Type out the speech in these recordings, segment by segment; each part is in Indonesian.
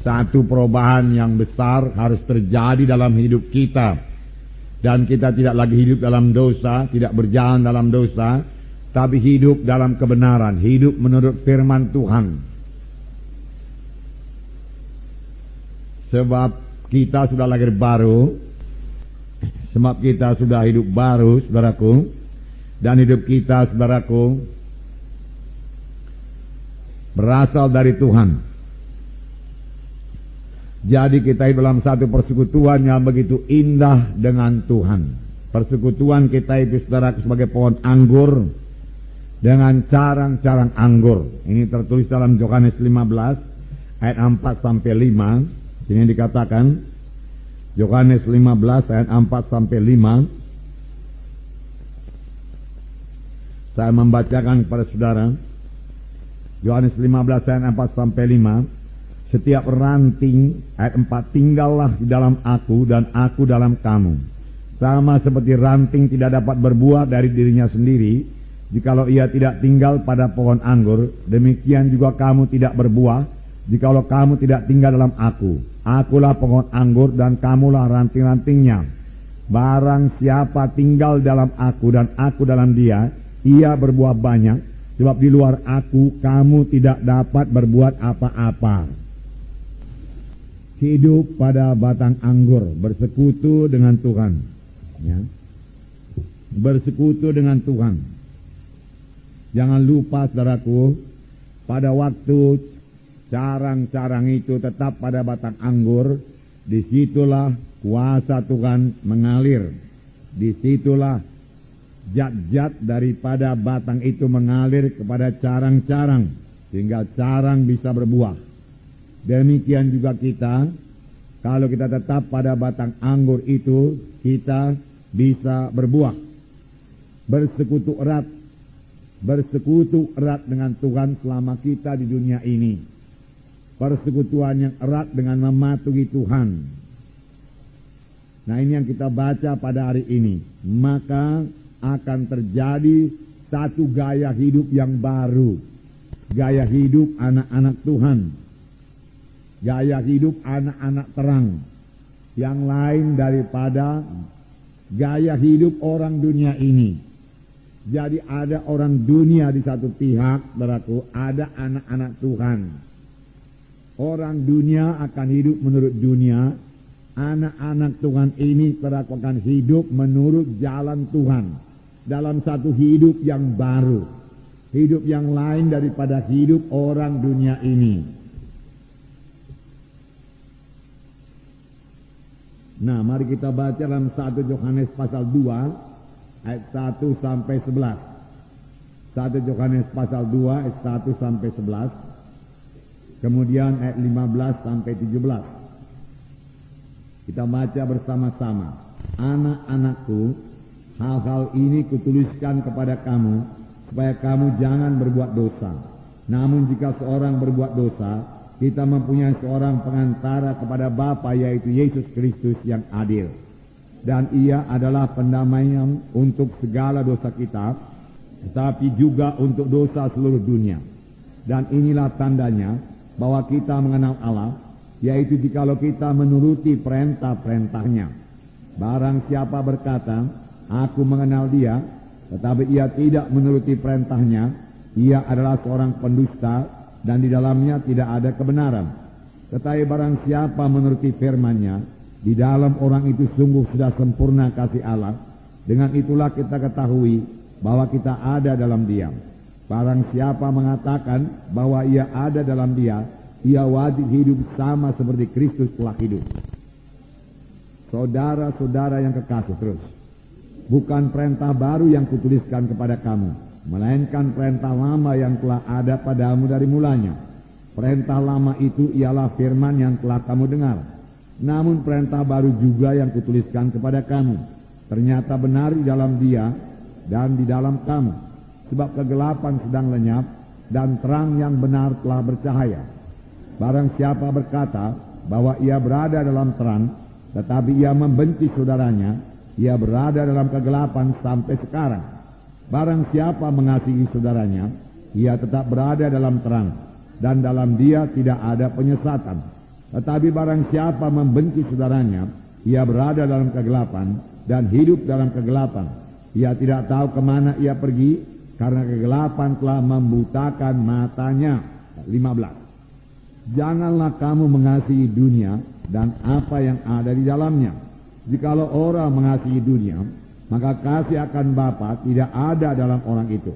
Satu perubahan yang besar harus terjadi dalam hidup kita. Dan kita tidak lagi hidup dalam dosa, tidak berjalan dalam dosa, tapi hidup dalam kebenaran, hidup menurut firman Tuhan. Sebab kita sudah lahir baru, sebab kita sudah hidup baru, saudaraku, dan hidup kita, saudaraku, berasal dari Tuhan. Jadi kita hidup dalam satu persekutuan yang begitu indah dengan Tuhan. Persekutuan kita itu, saudaraku, sebagai pohon anggur dengan carang-carang anggur. Ini tertulis dalam Yohanes 15 ayat 4 sampai 5. Ini dikatakan Yohanes 15 ayat 4 sampai 5. Saya membacakan kepada saudara Yohanes 15 ayat 4 sampai 5. Setiap ranting, ayat 4, tinggallah di dalam aku dan aku dalam kamu. Sama seperti ranting tidak dapat berbuah dari dirinya sendiri, jikalau ia tidak tinggal pada pohon anggur, demikian juga kamu tidak berbuah, jikalau kamu tidak tinggal dalam aku. Akulah pohon anggur dan kamulah ranting-rantingnya. Barang siapa tinggal dalam aku dan aku dalam dia, ia berbuah banyak, sebab di luar aku kamu tidak dapat berbuat apa-apa. Hidup pada batang anggur, bersekutu dengan Tuhan, ya. Bersekutu dengan Tuhan. Jangan lupa, saudaraku, pada waktu carang-carang itu tetap pada batang anggur, disitulah kuasa Tuhan mengalir. Disitulah zat-zat daripada batang itu mengalir kepada carang-carang, sehingga carang bisa berbuah. Demikian juga kita, kalau kita tetap pada batang anggur itu, kita bisa berbuah. Bersekutu erat dengan Tuhan selama kita di dunia ini. Persekutuan yang erat dengan mematuhi Tuhan. Nah, ini yang kita baca pada hari ini. Maka akan terjadi satu gaya hidup yang baru. Gaya hidup anak-anak Tuhan. Gaya hidup anak-anak terang, yang lain daripada gaya hidup orang dunia ini. Jadi ada orang dunia di satu pihak, saudaraku, ada anak-anak Tuhan. Orang dunia akan hidup menurut dunia, anak-anak Tuhan ini, saudaraku, akan hidup menurut jalan Tuhan, dalam satu hidup yang baru, hidup yang lain daripada hidup orang dunia ini. Nah, mari kita baca dalam 1 Yohanes pasal 2 ayat 1 sampai 11. 1 Yohanes pasal 2 ayat 1 sampai 11. Kemudian ayat 15 sampai 17. Kita baca bersama-sama. Anak-anakku, hal-hal ini kutuliskan kepada kamu, supaya kamu jangan berbuat dosa. Namun jika seorang berbuat dosa, kita mempunyai seorang pengantara kepada Bapa, yaitu Yesus Kristus yang adil. Dan ia adalah pendamaian untuk segala dosa kita, tetapi juga untuk dosa seluruh dunia. Dan inilah tandanya bahwa kita mengenal Allah, yaitu jikalau kita menuruti perintah-perintahnya. Barang siapa berkata, aku mengenal dia, tetapi ia tidak menuruti perintahnya, ia adalah seorang pendusta, dan di dalamnya tidak ada kebenaran. Tetapi barang siapa menuruti firman-Nya, di dalam orang itu sungguh sudah sempurna kasih Allah. Dengan itulah kita ketahui bahwa kita ada dalam Dia. Barang siapa mengatakan bahwa ia ada dalam Dia, ia wajib hidup sama seperti Kristus telah hidup. Saudara-saudara yang kekasih, terus, bukan perintah baru yang kutuliskan kepada kamu, melainkan perintah lama yang telah ada padamu dari mulanya. Perintah lama itu ialah firman yang telah kamu dengar. Namun perintah baru juga yang kutuliskan kepada kamu, ternyata benar di dalam Dia dan di dalam kamu. Sebab kegelapan sedang lenyap dan terang yang benar telah bercahaya. Barang siapa berkata bahwa ia berada dalam terang, tetapi ia membenci saudaranya, ia berada dalam kegelapan sampai sekarang. Barang siapa mengasihi saudaranya, ia tetap berada dalam terang, dan dalam Dia tidak ada penyesatan. Tetapi barang siapa membenci saudaranya, ia berada dalam kegelapan dan hidup dalam kegelapan. Ia tidak tahu kemana ia pergi, karena kegelapan telah membutakan matanya. 15. Janganlah kamu mengasihi dunia dan apa yang ada di dalamnya. Jikalau orang mengasihi dunia, maka kasih akan Bapa tidak ada dalam orang itu.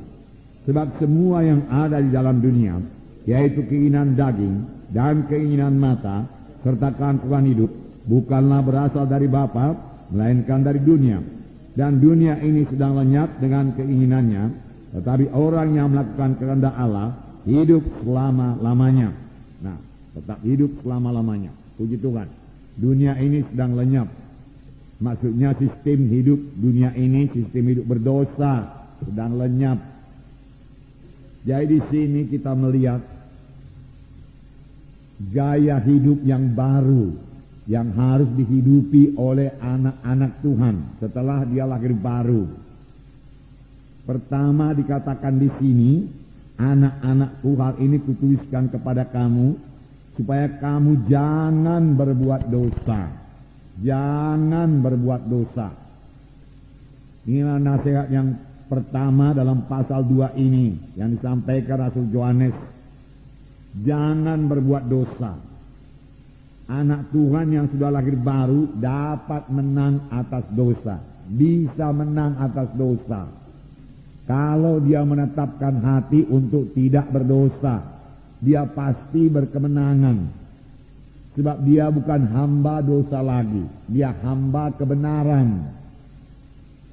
Sebab semua yang ada di dalam dunia, yaitu keinginan daging dan keinginan mata, serta keangkuhan hidup, bukanlah berasal dari Bapa, melainkan dari dunia. Dan dunia ini sedang lenyap dengan keinginannya, tetapi orang yang melakukan kehendak Allah hidup selama-lamanya. Nah, tetap hidup selama-lamanya. Puji Tuhan. Dunia ini sedang lenyap. Maksudnya sistem hidup dunia ini, sistem hidup berdosa, sedang lenyap. Jadi di sini kita melihat gaya hidup yang baru yang harus dihidupi oleh anak-anak Tuhan setelah dia lahir baru. Pertama dikatakan di sini, anak-anakku, hal ini kutuliskan kepada kamu supaya kamu jangan berbuat dosa. Jangan berbuat dosa. Inilah nasihat yang pertama dalam pasal 2 ini yang disampaikan Rasul Yohanes. Jangan berbuat dosa. Anak Tuhan yang sudah lahir baru dapat menang atas dosa. Bisa menang atas dosa. Kalau dia menetapkan hati untuk tidak berdosa, dia pasti berkemenangan. Sebab dia bukan hamba dosa lagi, dia hamba kebenaran.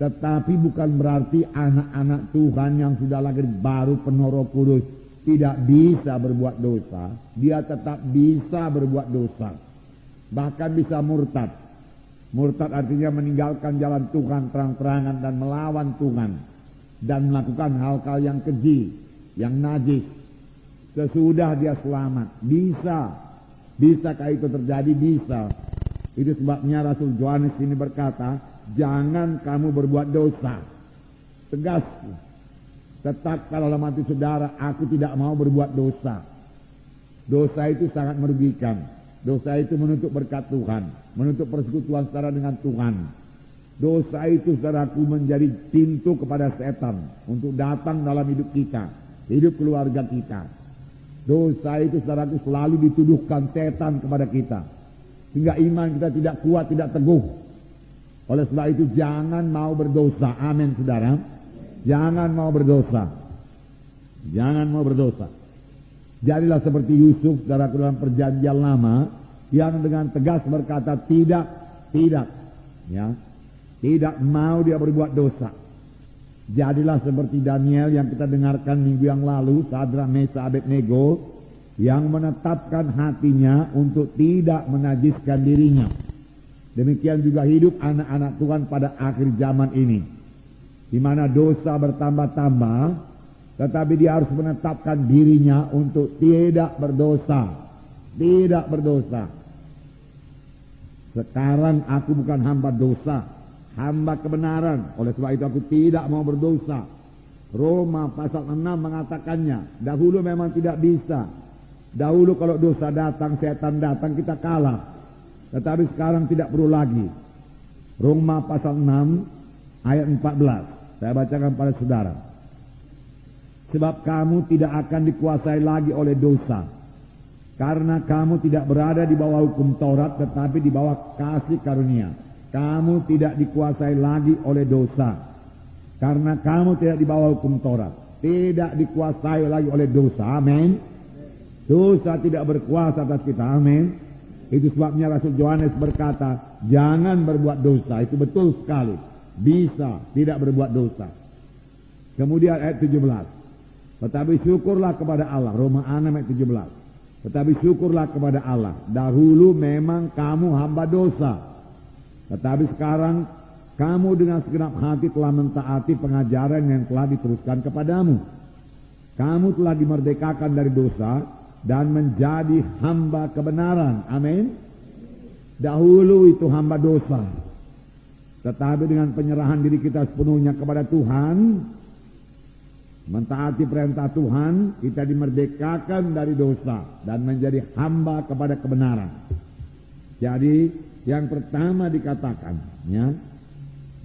Tetapi bukan berarti anak-anak Tuhan yang sudah lahir baru penuh Roh Kudus tidak bisa berbuat dosa. Dia tetap bisa berbuat dosa. Bahkan bisa murtad. Murtad artinya meninggalkan jalan Tuhan terang-terangan dan melawan Tuhan. Dan melakukan hal-hal yang keji, yang najis. Sesudah dia selamat. Bisa. Bisakah itu terjadi? Bisa. Itu sebabnya Rasul Yohanes ini berkata, jangan kamu berbuat dosa. Tegas. Tetap kalau dalam hati saudara, aku tidak mau berbuat dosa. Dosa itu sangat merugikan. Dosa itu menutup berkat Tuhan, menutup persekutuan saudara dengan Tuhan. Dosa itu saudaraku menjadi pintu kepada setan untuk datang dalam hidup kita, hidup keluarga kita. Dosa itu saudaraku selalu dituduhkan setan kepada kita, sehingga iman kita tidak kuat, tidak teguh. Oleh sebab itu jangan mau berdosa. Amin saudara. Jangan mau berdosa. Jangan mau berdosa. Jadilah seperti Yusuf saudaraku dalam perjanjian lama, yang dengan tegas berkata tidak, ya, tidak mau dia berbuat dosa. Jadilah seperti Daniel yang kita dengarkan minggu yang lalu, Sadrak, Mesak, Abednego, yang menetapkan hatinya untuk tidak menajiskan dirinya. Demikian juga hidup anak-anak Tuhan pada akhir zaman ini, di mana dosa bertambah-tambah, tetapi dia harus menetapkan dirinya untuk tidak berdosa. Tidak berdosa. Sekarang aku bukan hamba dosa, hamba kebenaran. Oleh sebab itu aku tidak mau berdosa. Roma pasal 6 mengatakannya. Dahulu memang tidak bisa. Dahulu kalau dosa datang, setan datang, kita kalah. Tetapi sekarang tidak perlu lagi. Roma pasal 6 ayat 14. Saya bacakan pada saudara. Sebab kamu tidak akan dikuasai lagi oleh dosa. Karena kamu tidak berada di bawah hukum Taurat, tetapi di bawah kasih karunia. Kamu tidak dikuasai lagi oleh dosa. Karena kamu tidak di bawah hukum Taurat. Tidak dikuasai lagi oleh dosa. Amin. Dosa tidak berkuasa atas kita. Amin. Itu sebabnya Rasul Yohanes berkata, jangan berbuat dosa. Itu betul sekali. Bisa tidak berbuat dosa. Kemudian ayat 17. Tetapi syukurlah kepada Allah. Roma 6 ayat 17. Tetapi syukurlah kepada Allah. Dahulu memang kamu hamba dosa. Tetapi sekarang kamu dengan segenap hati telah mentaati pengajaran yang telah diteruskan kepadamu. Kamu telah dimerdekakan dari dosa dan menjadi hamba kebenaran. Amin. Dahulu itu hamba dosa. Tetapi dengan penyerahan diri kita sepenuhnya kepada Tuhan, Mentaati perintah Tuhan, kita dimerdekakan dari dosa dan menjadi hamba kepada kebenaran. Jadi yang pertama dikatakan, ya,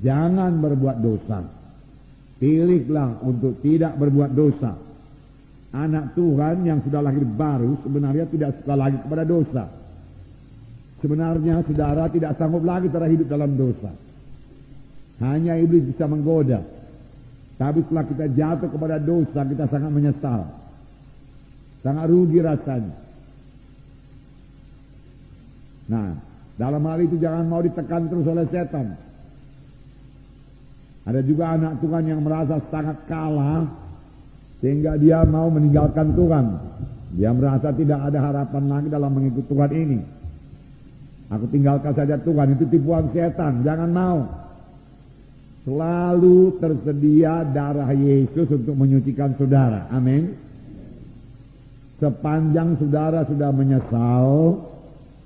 jangan berbuat dosa. Pilihlah untuk tidak berbuat dosa. Anak Tuhan yang sudah lahir baru sebenarnya tidak suka lagi kepada dosa. Sebenarnya saudara tidak sanggup lagi cara hidup dalam dosa. Hanya iblis bisa menggoda. Tapi setelah kita jatuh kepada dosa, kita sangat menyesal. Sangat rugi rasanya. Nah, dalam hal itu jangan mau ditekan terus oleh setan. Ada juga anak Tuhan yang merasa sangat kalah, sehingga dia mau meninggalkan Tuhan. Dia merasa tidak ada harapan lagi dalam mengikuti Tuhan ini. Aku tinggalkan saja Tuhan, itu tipuan setan, jangan mau. Selalu tersedia darah Yesus untuk menyucikan saudara. Amin. Sepanjang saudara sudah menyesal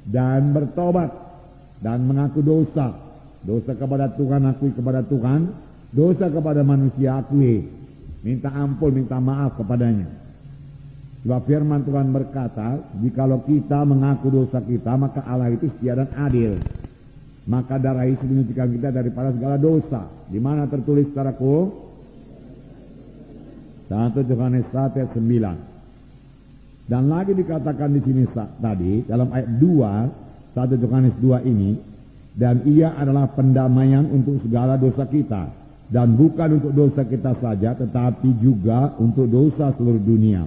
dan bertobat dan mengaku dosa. Dosa kepada Tuhan, akui kepada Tuhan. Dosa kepada manusia, akui. Minta ampun, minta maaf kepadanya. Sebab firman Tuhan berkata, jikalau kita mengaku dosa kita, maka Allah itu setia dan adil. Maka darah Yesus menyucikan kita daripada segala dosa. Di mana tertulis saudaraku? 1 Yohanes 1 ayat 9. Dan lagi dikatakan di sini tadi dalam ayat 2, 1 Yohanes 2 ini, dan ia adalah pendamaian untuk segala dosa kita, dan bukan untuk dosa kita saja, tetapi juga untuk dosa seluruh dunia.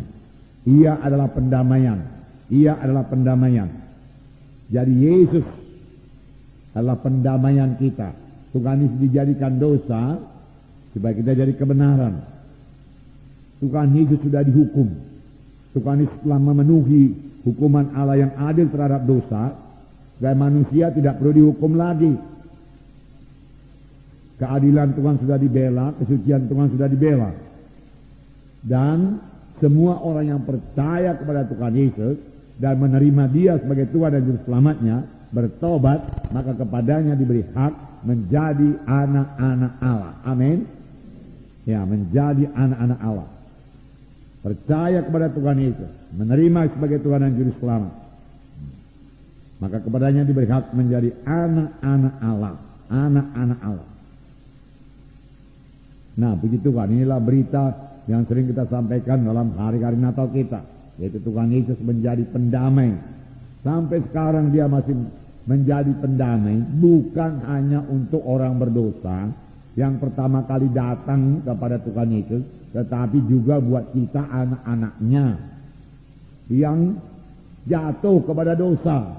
Ia adalah pendamaian. Ia adalah pendamaian. Jadi Yesus adalah pendamaian kita. Tuhan Yesus dijadikan dosa supaya kita jadi kebenaran. Tuhan Yesus sudah dihukum. Tuhan Yesus telah memenuhi hukuman Allah yang adil terhadap dosa, supaya manusia tidak perlu dihukum lagi. Keadilan Tuhan sudah dibela, kesucian Tuhan sudah dibela. Dan semua orang yang percaya kepada Tuhan Yesus dan menerima Dia sebagai Tuhan dan Juru Selamatnya, bertobat, maka kepadanya diberi hak menjadi anak-anak Allah. Amin. Ya, menjadi anak-anak Allah. Percaya kepada Tuhan Yesus, menerima sebagai Tuhan dan Juru Selamat, maka kepadanya diberi hak menjadi anak-anak Allah. Anak-anak Allah. Nah, puji Tuhan, inilah berita yang sering kita sampaikan dalam hari-hari Natal kita, yaitu Tuhan Yesus menjadi pendamai. Sampai sekarang Dia masih menjadi pendamai, bukan hanya untuk orang berdosa yang pertama kali datang kepada Tuhan Yesus, tetapi juga buat kita anak-anaknya yang jatuh kepada dosa.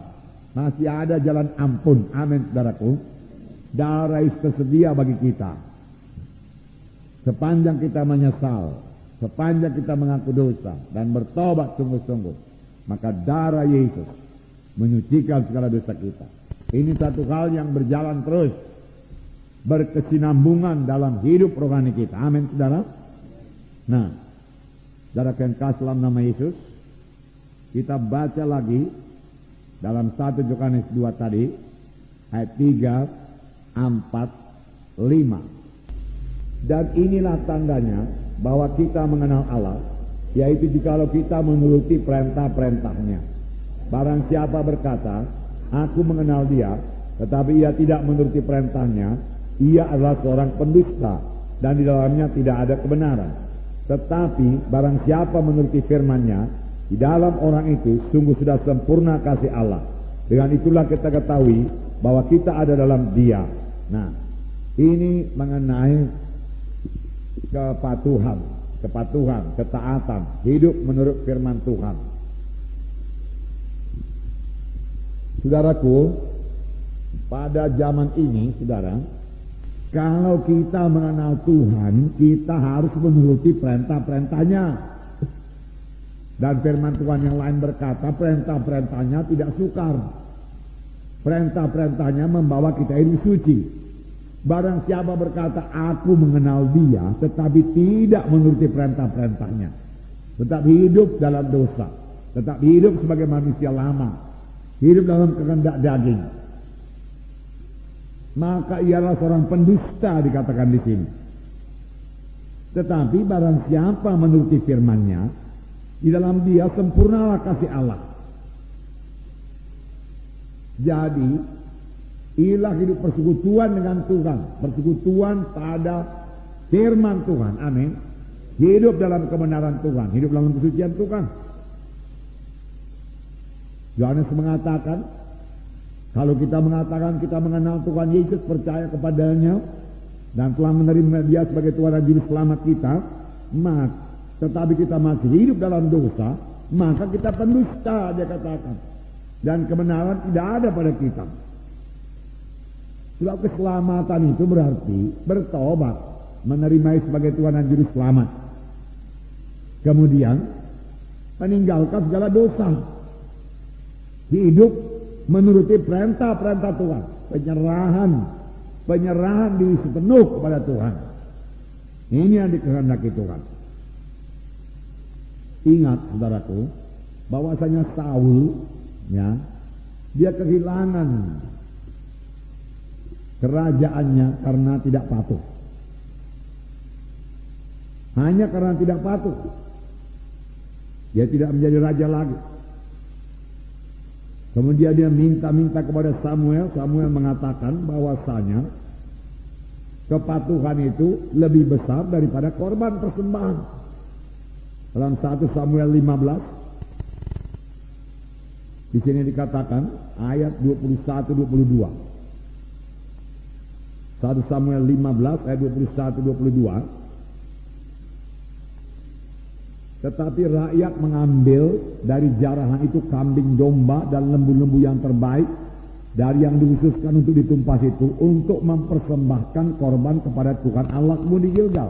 Masih ada jalan ampun. Amin, saudaraku. Darah Yesus tersedia bagi kita. Sepanjang kita menyesal, sepanjang kita mengaku dosa dan bertobat sungguh-sungguh, maka darah Yesus menyucikan segala dosa kita. Ini satu hal yang berjalan terus, berkesinambungan dalam hidup rohani kita. Amin, saudara. Nah, saudara yang kasih dalam nama Yesus, kita baca lagi dalam 1 Yohanes 2 tadi, ayat 3, 4, 5. Dan inilah tandanya bahwa kita mengenal Allah, yaitu jikalau kita menuruti perintah-perintahnya. Barang siapa berkata, aku mengenal Dia, tetapi ia tidak menuruti perintahnya, ia adalah seorang pendusta, dan di dalamnya tidak ada kebenaran. Tetapi barang siapa menuruti firman-Nya, di dalam orang itu sungguh sudah sempurna kasih Allah. Dengan itulah kita ketahui bahwa kita ada dalam Dia. Nah, ini mengenai kepatuhan, ketaatan, hidup menurut firman Tuhan. Saudaraku, pada zaman ini, saudara, kalau kita mengenal Tuhan, kita harus menuruti perintah-perintahnya. Dan firman Tuhan yang lain berkata, perintah-perintahnya tidak sukar. Perintah-perintahnya membawa kita hidup suci. Barang siapa berkata, aku mengenal Dia, tetapi tidak menuruti perintah-perintahnya, tetap hidup dalam dosa, tetap hidup sebagai manusia lama, hidup dalam kehendak daging, maka ialah seorang pendusta, dikatakan di sini. Tetapi barang siapa menuruti firman-Nya, di dalam dia sempurnalah kasih Allah. Jadi, inilah hidup persekutuan dengan Tuhan, persekutuan pada firman Tuhan. Amin. Hidup dalam kebenaran Tuhan, hidup dalam kesucian Tuhan. Yohanes mengatakan, kalau kita mengatakan kita mengenal Tuhan Yesus, percaya kepadanya, dan telah menerima dia sebagai Tuhan dan Juru Selamat kita, tetapi kita masih hidup dalam dosa, maka kita pendusta, dia katakan. Dan kebenaran tidak ada pada kita. Sebab keselamatan itu berarti bertobat, menerima sebagai Tuhan dan Juru Selamat. Kemudian meninggalkan segala dosa. Hidup menuruti perintah-perintah Tuhan. Penyerahan diri sepenuh kepada Tuhan. Ini yang dikehendaki Tuhan. Ingat, saudaraku, bahwasanya Saul, ya, dia kehilangan kerajaannya karena tidak patuh. Hanya karena tidak patuh, dia tidak menjadi raja lagi. Kemudian dia minta kepada Samuel. Samuel mengatakan bahwasanya kepatuhan itu lebih besar daripada korban persembahan. Dalam 1 Samuel 15, di sini dikatakan ayat 21-22. 1 Samuel 15 ayat 21-22. Tetapi rakyat mengambil dari jarahan itu kambing domba dan lembu-lembu yang terbaik dari yang dikhususkan untuk ditumpah itu, untuk mempersembahkan korban kepada Tuhan Allahmu di Gilgal.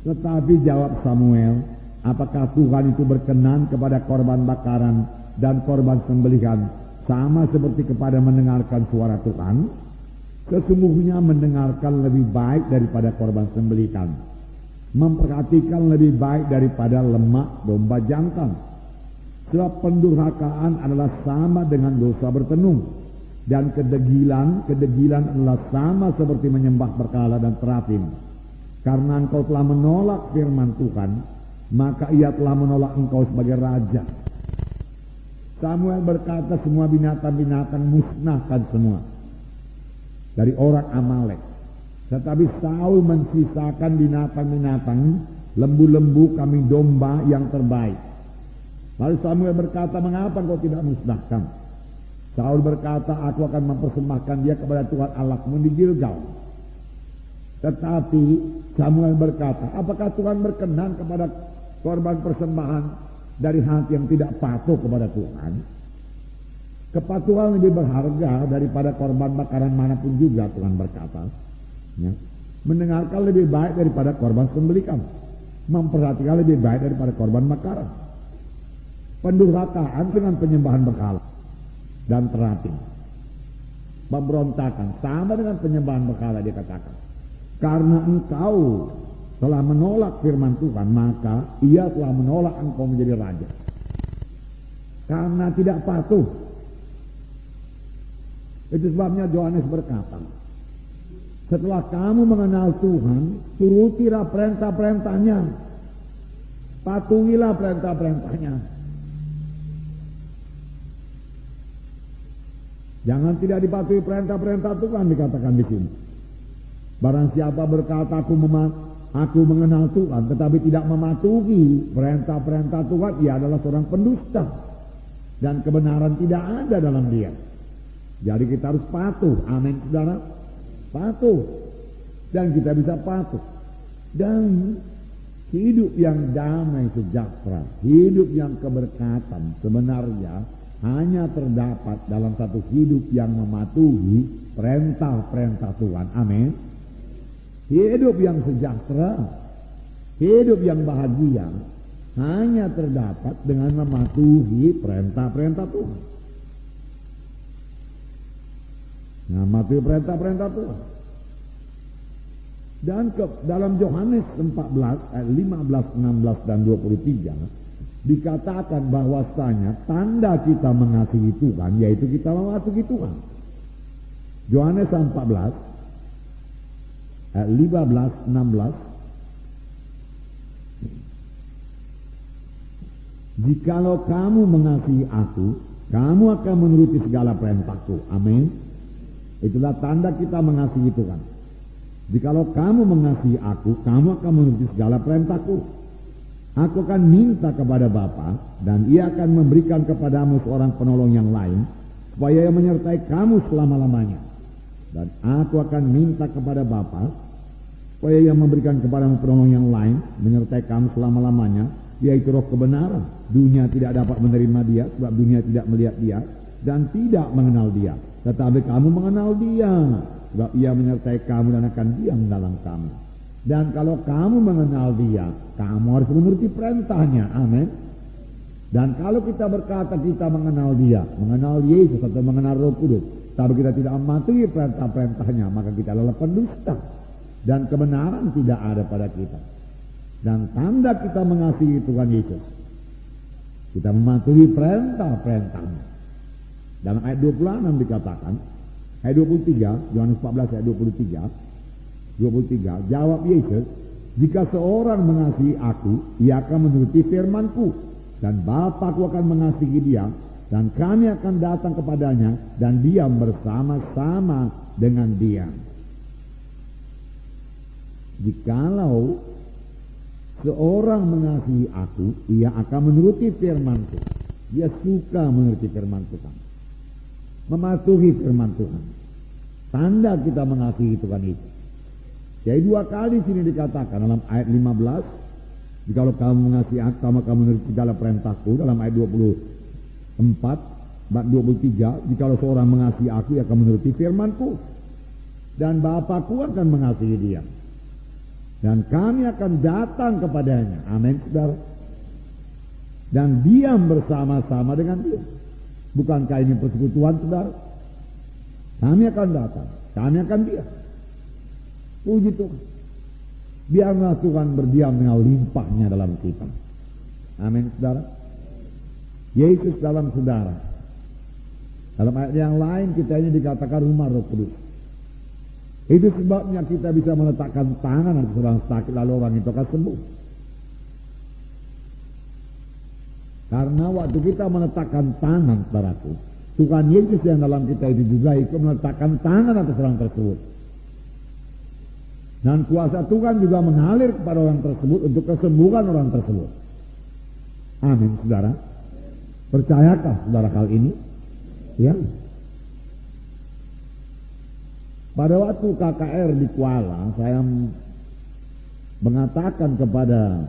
Tetapi jawab Samuel, apakah Tuhan itu berkenan kepada korban bakaran dan korban sembelihan sama seperti kepada mendengarkan suara Tuhan? Sesungguhnya mendengarkan lebih baik daripada korban sembelihan, memperhatikan lebih baik daripada lemak domba jantan. Sebab pendurhakaan adalah sama dengan dosa bertenung, dan kedegilan adalah sama seperti menyembah berhala dan terapim. Karena engkau telah menolak firman Tuhan, maka ia telah menolak engkau sebagai raja. Samuel berkata, semua binatang-binatang musnahkan semua dari orang Amalek. Tetapi Saul mensisakan binatang-binatang, lembu-lembu, kambing domba yang terbaik. Lalu Samuel berkata, mengapa engkau tidak musnahkan? Saul berkata, aku akan mempersembahkan dia kepada Tuhan Allahmu di Gilgal. Tetapi Samuel berkata, apakah Tuhan berkenan kepada korban persembahan dari hati yang tidak patuh kepada Tuhan? Kepatuhan lebih berharga daripada korban bakaran manapun juga, Tuhan berkata. Ya. Mendengarkan lebih baik daripada korban sembelihan, memperhatikan lebih baik daripada korban bakaran. Pendurhakaan dengan penyembahan berhala dan terapim, pemberontakan sama dengan penyembahan berhala, dia katakan. Karena engkau telah menolak firman Tuhan, maka ia telah menolak engkau menjadi raja. Karena tidak patuh. Itu sebabnya Yohanes berkata, setelah kamu mengenal Tuhan, turutilah perintah-perintahnya, patuhilah perintah-perintahnya. Jangan tidak dipatuhi perintah-perintah Tuhan, dikatakan di sini. Barang siapa berkata aku mengenal Tuhan, tetapi tidak mematuhi perintah-perintah Tuhan, ia adalah seorang pendusta, dan kebenaran tidak ada dalam dia. Jadi kita harus patuh, amin saudara. Patuh, dan kita bisa patuh, dan hidup yang damai sejahtera, hidup yang keberkatan sebenarnya hanya terdapat dalam satu hidup yang mematuhi perintah-perintah Tuhan. Amin. Hidup yang sejahtera, hidup yang bahagia hanya terdapat dengan mematuhi perintah-perintah Tuhan. Nah, mematuhi perintah-perintah Tuhan. Dan dalam Yohanes 14 ayat 15, 16 dan 23 dikatakan bahwasanya tanda kita mengasihi Tuhan yaitu kita mematuhi Tuhan. Yohanes 14 ayat 15, 16 Jikalau kamu mengasihi aku, kamu akan menuruti segala perintahku. Amin. Itulah tanda kita mengasihi Tuhan. Jikalau kamu mengasihi aku, kamu akan menuruti segala perintahku. Aku akan minta kepada Bapa, dan ia akan memberikan kepadamu seorang penolong yang lain, supaya ia menyertai kamu selama-lamanya. Dan aku akan minta kepada Bapa, supaya ia memberikan kepadamu penolong yang lain, menyertai kamu selama-lamanya, yaitu Roh kebenaran. Dunia tidak dapat menerima dia, sebab dunia tidak melihat dia, dan tidak mengenal dia. Tetapi kamu mengenal dia, sebab ia menyertai kamu dan akan diam dalam kamu. Dan kalau kamu mengenal dia, kamu harus menuruti perintahnya. Amin. Dan kalau kita berkata kita mengenal dia, mengenal Yesus atau mengenal Roh Kudus, tapi kita tidak mematuhi perintah-perintahnya, maka kita adalah pendusta. Dan kebenaran tidak ada pada kita. Dan tanda kita mengasihi Tuhan Yesus, kita mematuhi perintah-perintahnya. Dalam ayat 26 dikatakan, ayat 23, Yohanes 14 ayat 23, jawab Yesus, jika seorang mengasihi aku, ia akan menuruti firman-Ku, dan Bapa-Ku akan mengasihi dia, dan kami akan datang kepadanya, dan diam bersama-sama dengan dia. Jikalau seorang mengasihi aku, ia akan menuruti firman-Ku. Dia suka menuruti firman Tuhan, mematuhi firman Tuhan. Tanda kita mengasihi Tuhan itu. Jadi 2 kali sini dikatakan dalam ayat 15, jikalau kamu mengasihi aku, kamu menuruti segala perintahku. Dalam ayat 24, 23, jikalau seorang mengasihi aku, ia akan menuruti firman-Ku, dan Bapa-Ku akan mengasihi dia, dan kami akan datang kepadanya. Amin, saudara. Dan diam bersama-sama dengan dia. Bukankah ini persekutuan, saudara? Kami akan datang, kami akan diam. Puji Tuhan. Biarlah Tuhan berdiam dengan limpahnya dalam kita. Amin, saudara. Yesus dalam saudara. Dalam ayat yang lain kita ini dikatakan rumah Roh Kudus. Itu sebabnya kita bisa meletakkan tangan atas orang sakit, lalu orang itu akan sembuh. Karena waktu kita meletakkan tangan, saudaraku, Tuhan Yesus yang dalam kita itu juga ikut meletakkan tangan atas orang tersebut. Dan kuasa Tuhan juga mengalir kepada orang tersebut untuk kesembuhan orang tersebut. Amin, saudara. Percayakah saudara hal ini? Ya. Pada waktu KKR di Kuala, saya mengatakan kepada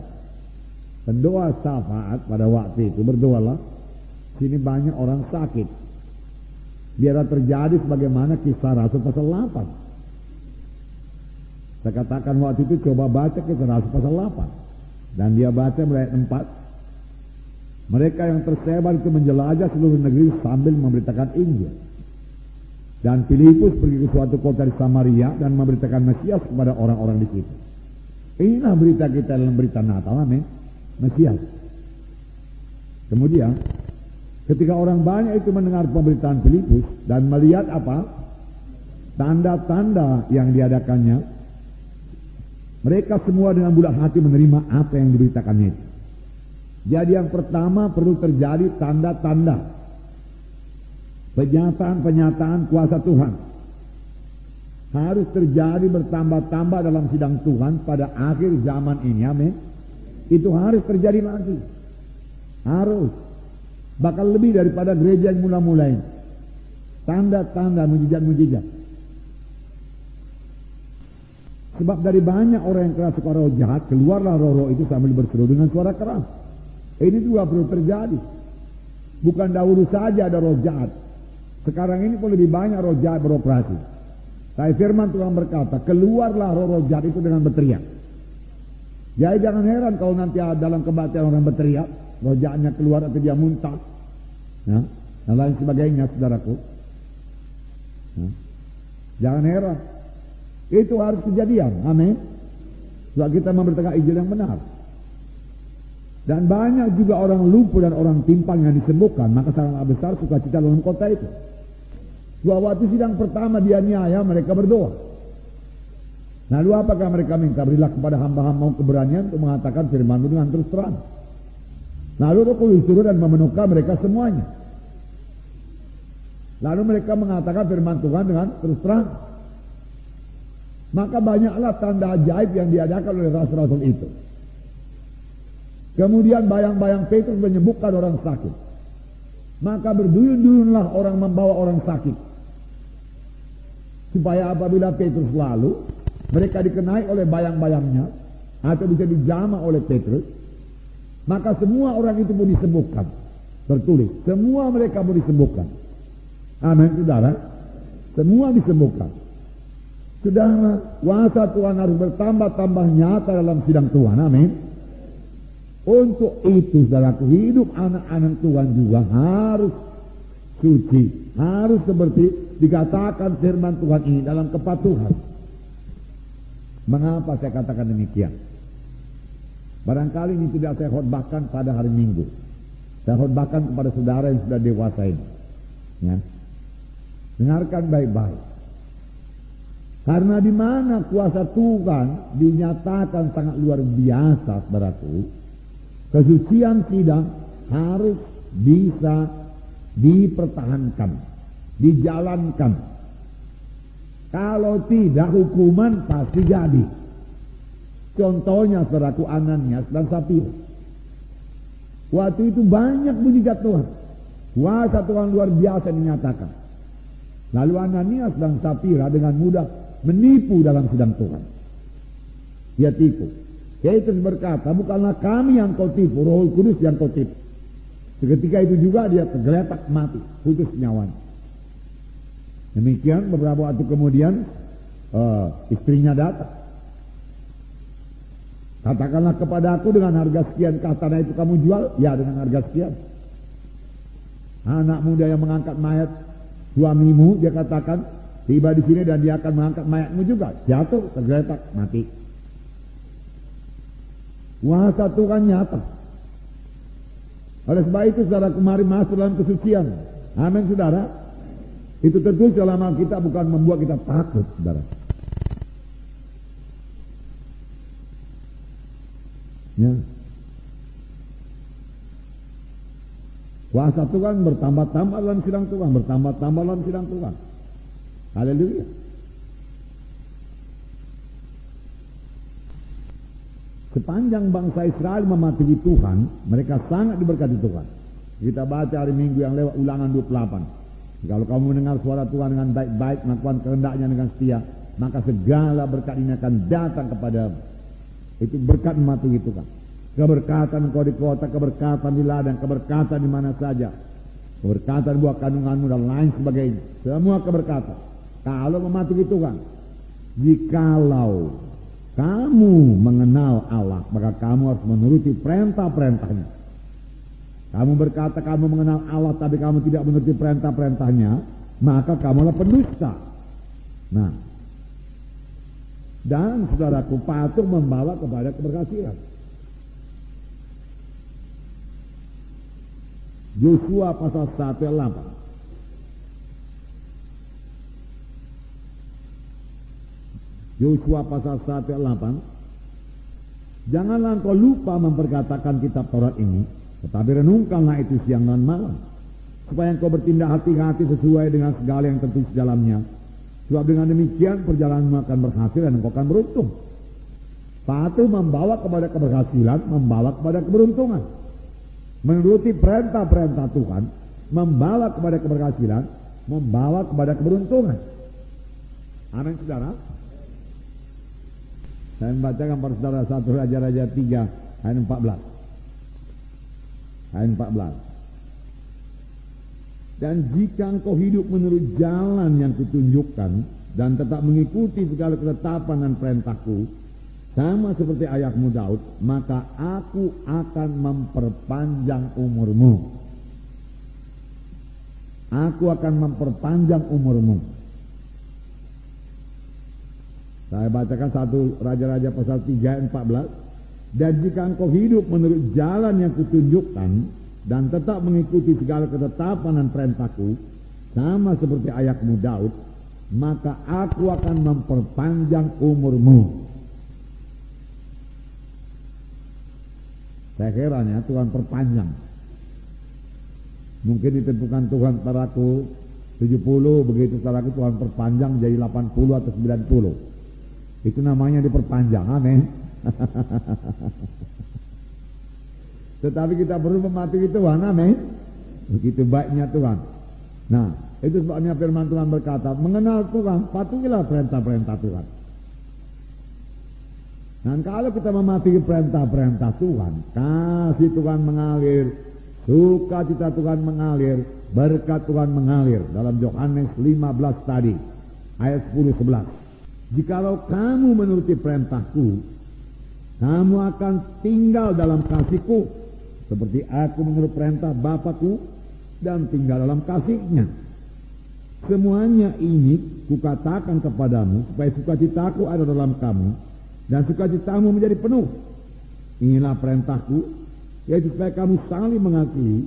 pendoa syafaat pada waktu itu, berdoalah, sini banyak orang sakit. Biarlah terjadi sebagaimana kisah Rasul pasal 8. Saya katakan waktu itu coba baca kisah Rasul pasal 8. Dan dia baca mulai ayat 4. Mereka yang tersebar itu menjelajah seluruh negeri sambil memberitakan Injil. Dan Filipus pergi ke suatu kota di Samaria dan memberitakan Mesias kepada orang-orang di situ. Inilah berita kita dalam berita Natal, amin. Mesias. Kemudian ketika orang banyak itu mendengar pemberitaan Filipus dan melihat apa? Tanda-tanda yang diadakannya, mereka semua dengan bulat hati menerima apa yang diberitakannya itu. Jadi yang pertama perlu terjadi tanda-tanda. Penyataan-penyataan kuasa Tuhan harus terjadi bertambah-tambah dalam sidang Tuhan pada akhir zaman ini, amin. Itu harus terjadi lagi. Harus. Bakal lebih daripada gereja yang mula-mula ini. Tanda-tanda, mujizat-mujizat. Sebab dari banyak orang yang keras suka roh jahat, keluarlah roh-roh itu sambil berseru dengan suara keras. Ini juga perlu terjadi. Bukan dahulu saja ada roh jahat. Sekarang ini pun lebih banyak roh jahat beroperasi. Tapi firman Tuhan berkata, keluarlah roh-roh jahat itu dengan berteriak. Jadi jangan heran kalau nanti dalam kebaktian orang berteriak, roh jahatnya keluar atau dia muntah, ya, dan lain sebagainya, saudaraku. Ya. Jangan heran. Itu harus kejadian, amin. Sebab kita memberitakan Injil yang benar. Dan banyak juga orang lumpuh dan orang timpang yang disembuhkan, maka sangat besar sukacita dalam kota itu. Waktu sidang pertama dianiaya, mereka berdoa. Lalu apakah mereka minta? Berilah kepada hamba-hamba keberanian untuk mengatakan firman-Mu dengan terus terang. Lalu Roh Kudus turun dan memenuhkan mereka semuanya. Lalu mereka mengatakan firman Tuhan dengan terus terang. Maka banyaklah tanda ajaib yang diadakan oleh rasul-rasul itu. Kemudian bayang-bayang Petrus menyembuhkan orang sakit. Maka berduyun-duyunlah orang membawa orang sakit. Supaya apabila Petrus lalu, mereka dikenai oleh bayang-bayangnya, atau bisa dijamah oleh Petrus, maka semua orang itu pun disembuhkan. Tertulis, semua mereka pun disembuhkan. Amin, saudara. Semua disembuhkan. Saudara, kuasa Tuhan harus bertambah-tambah nyata dalam sidang Tuhan. Amin. Untuk itu, saudaraku, hidup anak-anak Tuhan juga harus suci. Harus seperti dikatakan firman Tuhan ini dalam kepatuhan. Mengapa saya katakan demikian? Barangkali ini tidak saya khotbahkan pada hari Minggu. Saya khotbahkan kepada saudara yang sudah dewasa ini. Ya. Dengarkan baik-baik. Karena di mana kuasa Tuhan dinyatakan sangat luar biasa, saudaraku, kesucian sidang harus bisa dipertahankan, dijalankan. Kalau tidak, hukuman pasti jadi. Contohnya saudaraku Ananias dan Safira. Waktu itu banyak mujizat Tuhan. Kuasa Tuhan luar biasa dinyatakan. Lalu Ananias dan Safira dengan mudah menipu dalam sidang Tuhan. Dia tipu. Petrus berkata, bukanlah kami yang kau tipu, Roh Kudus yang kau tipu. Seketika itu juga dia tergeletak mati, putus nyawanya. Demikian beberapa waktu kemudian istrinya datang. Katakanlah kepada aku dengan harga sekian tanah itu kamu jual? Ya, dengan harga sekian. Anak muda yang mengangkat mayat suamimu, dia katakan, tiba di sini dan dia akan mengangkat mayatmu juga. Jatuh, tergeletak, mati. Kuasa Tuhan nyata. Oleh sebab itu saudara kemari masuk dalam kesucian. Amin saudara. Itu tentu dalam Alkitab bukan membuat kita takut saudara. Ya. Kuasa Tuhan bertambah-tambah dalam sidang Tuhan, bertambah-tambah dalam sidang Tuhan. Haleluya. Sepanjang bangsa Israel mematuhi Tuhan, mereka sangat diberkati Tuhan. Kita baca hari Minggu yang lewat Ulangan 28. Kalau kamu mendengar suara Tuhan dengan baik-baik, melakukan kehendaknya dengan setia, maka segala berkat ini akan datang kepadamu. Itu berkat mematuhi Tuhan. Keberkatan engkau di kota, keberkatan di ladang, keberkatan di mana saja. Keberkatan buah kandunganmu dan lain sebagainya. Semua keberkatan. Kalau mematuhi Tuhan. Jikalau kamu mengenal Allah, maka kamu harus menuruti perintah-perintahnya. Kamu berkata kamu mengenal Allah, tapi kamu tidak menuruti perintah-perintahnya, maka kamulah pendusta. Nah, dan saudaraku, patuh membawa kepada keberhasilan. Yosua pasal 1 ayat 8. Yosua pasal 1 ayat 8. Janganlah engkau lupa memperkatakan kitab Taurat ini, tetapi renungkanlah itu siang dan malam, supaya engkau bertindak hati-hati sesuai dengan segala yang tertulis dalamnya. Sebab dengan demikian perjalananmu akan berhasil dan engkau akan beruntung. Patuh membawa kepada keberhasilan, membawa kepada keberuntungan. Menuruti perintah-perintah Tuhan, membawa kepada keberhasilan, membawa kepada keberuntungan. Amin saudara. Saya membacakan pada saudara 1 Raja-Raja 3 ayat 14. Ayat 14. Dan jika engkau hidup menurut jalan yang kutunjukkan dan tetap mengikuti segala ketetapan dan perintahku, sama seperti ayahmu Daud, maka aku akan memperpanjang umurmu. Aku akan memperpanjang umurmu. Saya bacakan 1 Raja-Raja pasal 3 ayat 14. Dan jika engkau hidup menurut jalan yang kutunjukkan dan tetap mengikuti segala ketetapan dan perintahku, sama seperti ayahmu Daud, maka aku akan memperpanjang umurmu. Saya heran ya, Tuhan perpanjang. Mungkin ditentukan Tuhan padaku 70, begitu saudaraku Tuhan perpanjang jadi 80 atau 90. Itu namanya diperpanjang, amin. Tetapi kita perlu mematuhi Tuhan, amin. Begitu baiknya Tuhan. Nah, itu sebabnya firman Tuhan berkata, mengenal Tuhan, patuhilah perintah-perintah Tuhan. Dan kalau kita mematuhi perintah-perintah Tuhan, kasih Tuhan mengalir, sukacita Tuhan mengalir, berkat Tuhan mengalir. Dalam Yohanes 15 tadi, ayat 10-11. Jikalau kamu menuruti perintahku, kamu akan tinggal dalam kasihku, seperti aku menurut perintah Bapakku dan tinggal dalam kasihnya. Semuanya ini kukatakan kepadamu, supaya sukacitaku ada dalam kamu, dan sukacitamu menjadi penuh. Inilah perintahku, yaitu supaya kamu saling mengasihi,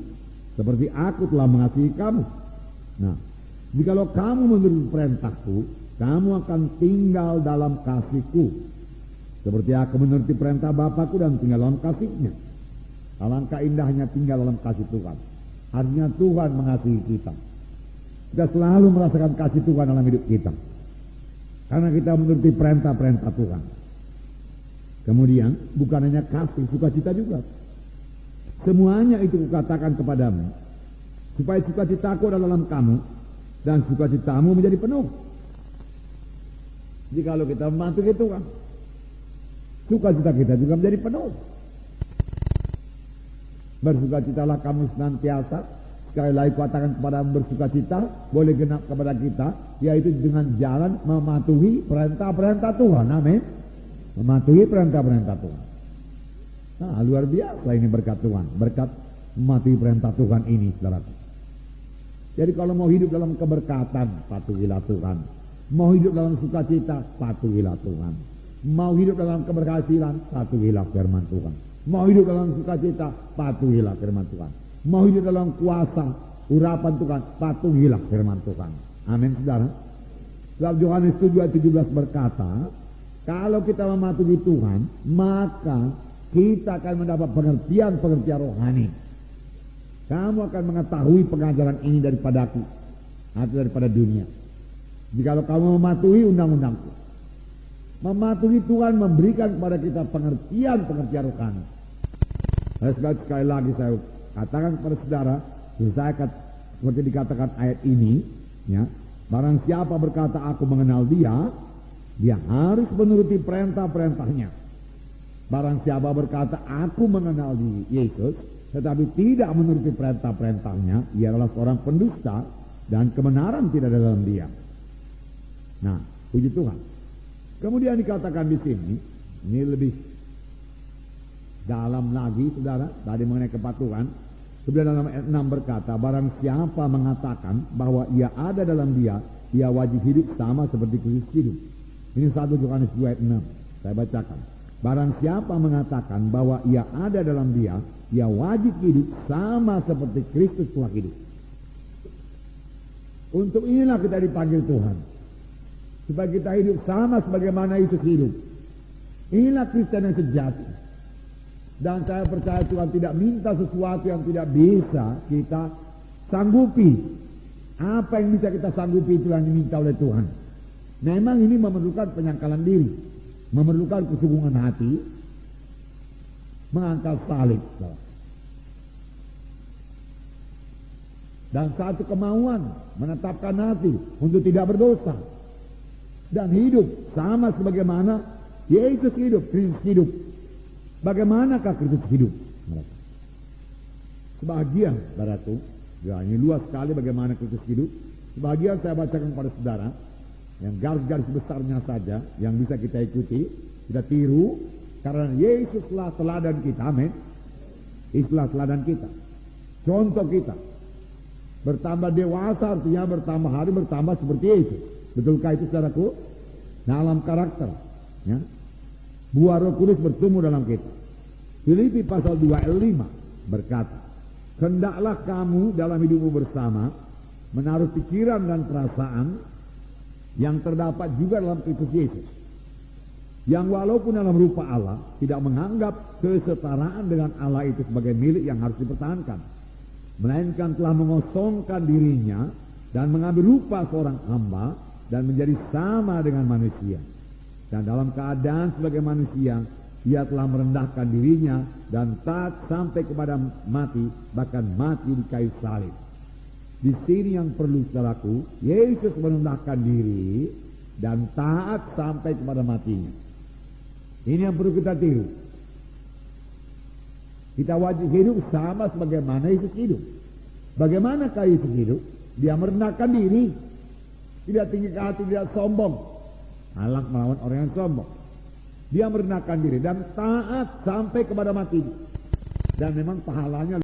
seperti aku telah mengasihi kamu. Nah, jikalau kamu menuruti perintahku, kamu akan tinggal dalam kasihku, seperti aku menuruti perintah Bapakku dan tinggal dalam kasihnya. Alangkah indahnya tinggal dalam kasih Tuhan. Artinya Tuhan mengasihi kita. Kita selalu merasakan kasih Tuhan dalam hidup kita, karena kita menuruti perintah-perintah Tuhan. Kemudian bukan hanya kasih, sukacita juga. Semuanya itu kukatakan kepadamu, supaya sukacitaku ada dalam kamu, dan sukacitamu menjadi penuh. Jadi kalau kita mematuhi Tuhan, sukacita kita juga menjadi penuh. Bersukacitalah kamu senantiasa. Sekali lagi katakan kepadamu bersukacita, boleh genap kepada kita, yaitu dengan jalan mematuhi perintah-perintah Tuhan. Amin. Mematuhi perintah-perintah Tuhan. Nah, luar biasa ini berkat Tuhan. Berkat mematuhi perintah Tuhan ini, saudaraku. Jadi kalau mau hidup dalam keberkatan, patuhilah Tuhan. Mau hidup dalam sukacita, patuhilah Tuhan. Mau hidup dalam keberhasilan, patuhilah firman Tuhan. Mau hidup dalam sukacita, patuhilah firman Tuhan. Mau hidup dalam kuasa, urapan Tuhan, patuhilah firman Tuhan. Amin, saudara. Dalam Yohanes 7:17 berkata, kalau kita mematuhi Tuhan, maka kita akan mendapat pengertian-pengertian rohani. Kamu akan mengetahui pengajaran ini daripadaku atau daripada dunia. Jikalau kamu mematuhi undang-undangku, mematuhi Tuhan memberikan kepada kita pengertian-pengertian rohani. Sekali lagi saya katakan kepada saudara, seperti dikatakan ayat ini, ya, barang siapa berkata aku mengenal dia, dia harus menuruti perintah-perintahnya. Barang siapa berkata aku mengenal Yesus, tetapi tidak menuruti perintah-perintahnya, ia adalah seorang pendusta dan kebenaran tidak ada dalam dia. Nah, puji Tuhan. Kemudian dikatakan di sini, ini lebih dalam lagi, saudara, tadi mengenai kepatuhan. Kemudian dalam ayat 6 berkata, barang siapa mengatakan bahwa ia ada dalam dia, ia wajib hidup sama seperti Kristus hidup. Ini 1 Yohanes 2 ayat 6. Saya bacakan. Barang siapa mengatakan bahwa ia ada dalam dia, ia wajib hidup sama seperti Kristus telah hidup. Untuk inilah kita dipanggil Tuhan, supaya kita hidup sama sebagaimana Yesus hidup. Inilah Kristen yang sejati. Dan saya percaya Tuhan tidak minta sesuatu yang tidak bisa kita sanggupi. Apa yang bisa kita sanggupi itu yang diminta oleh Tuhan. Memang ini memerlukan penyangkalan diri, memerlukan kesungguhan hati, mengangkat salib, dan satu kemauan menetapkan hati untuk tidak berdosa dan hidup sama sebagaimana Yesus hidup, Kristus hidup. Bagaimanakah Kristus hidup? Sebagian, saudaraku, ya ini luas sekali bagaimana Kristus hidup. Sebagian saya bacakan kepada saudara, yang garis-garis besarnya saja, yang bisa kita ikuti, kita tiru, karena Yesuslah teladan kita, amin. Yesuslah teladan kita, contoh kita. Bertambah dewasa artinya bertambah hari bertambah seperti Yesus. Betulkah itu saudaraku? Dalam karakter, ya. Buah Roh Kudus bertumbuh dalam kita. Filipi pasal 2 ayat 5 berkata, hendaklah kamu dalam hidupmu bersama menaruh pikiran dan perasaan yang terdapat juga dalam Kristus Yesus. yang walaupun dalam rupa Allah tidak menganggap kesetaraan dengan Allah itu sebagai milik yang harus dipertahankan, melainkan telah mengosongkan dirinya dan mengambil rupa seorang hamba dan menjadi sama dengan manusia. Dan dalam keadaan sebagai manusia, ia telah merendahkan dirinya dan taat sampai kepada mati, bahkan mati di kayu salib. Di sini yang perlu saudaraku, Yesus merendahkan diri dan taat sampai kepada matinya. Ini yang perlu kita tiru. Kita wajib hidup sama sebagaimana Yesus hidup. Bagaimanakah Yesus hidup? Dia merendahkan diri, tidak tinggi ke hati, tidak sombong. Allah melawan orang yang sombong. Dia merendahkan diri dan taat sampai kepada mati. Dan memang pahalanya